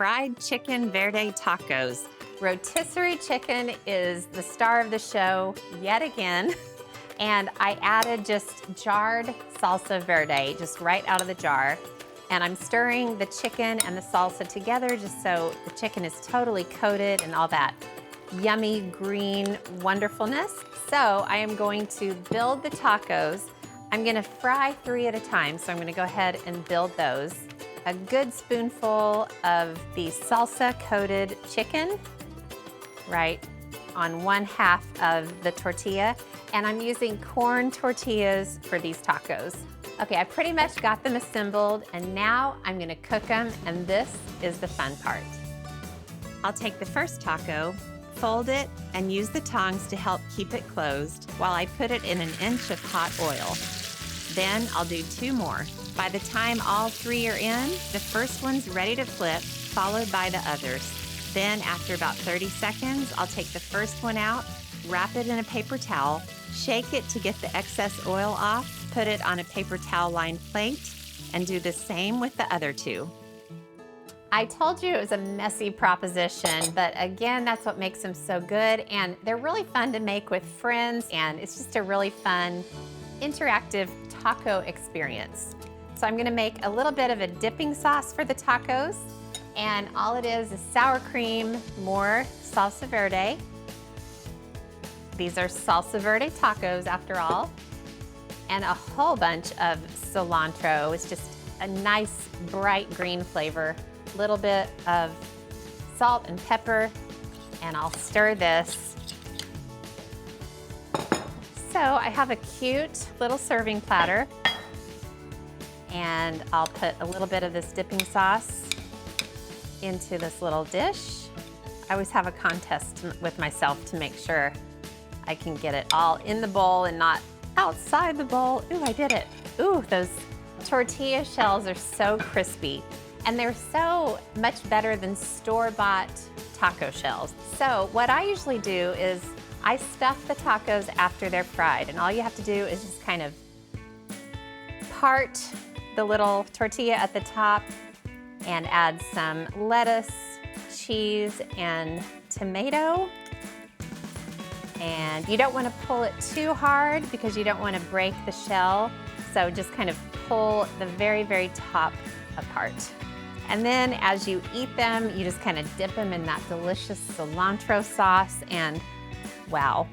fried chicken Verde tacos. Rotisserie chicken is the star of the show yet again. And I added just jarred salsa verde, just right out of the jar. And I'm stirring the chicken and the salsa together just so the chicken is totally coated in all that yummy green wonderfulness. So I am going to build the tacos. I'm gonna fry 3 at a time, so I'm gonna go ahead and build those. A good spoonful of the salsa coated chicken, right on 1/2 of the tortilla. And I'm using corn tortillas for these tacos. Okay, I pretty much got them assembled, and now I'm gonna cook them, and this is the fun part. I'll take the first taco, fold it, and use the tongs to help keep it closed while I put it in an inch of hot oil. Then I'll do 2 more. By the time all 3 are in, the first one's ready to flip, followed by the others. Then after about 30 seconds, I'll take the first one out, wrap it in a paper towel, shake it to get the excess oil off, put it on a paper towel lined plate, and do the same with the other 2. I told you it was a messy proposition, but again, that's what makes them so good. And they're really fun to make with friends, and it's just a really fun, interactive taco experience. So I'm gonna make a little bit of a dipping sauce for the tacos, and all it is sour cream, more salsa verde. These are salsa verde tacos after all, and a whole bunch of cilantro. It's just a nice bright green flavor, a little bit of salt and pepper, and I'll stir this. So I have a cute little serving platter, and I'll put a little bit of this dipping sauce into this little dish. I always have a contest with myself to make sure I can get it all in the bowl and not outside the bowl. Ooh, I did it. Ooh, those tortilla shells are so crispy, and they're so much better than store-bought taco shells. So what I usually do is I stuff the tacos after they're fried, and all you have to do is just kind of part the little tortilla at the top and add some lettuce, cheese, and tomato. And you don't want to pull it too hard because you don't want to break the shell. So just kind of pull the very, very top apart. And then as you eat them, you just kind of dip them in that delicious cilantro sauce, and wow,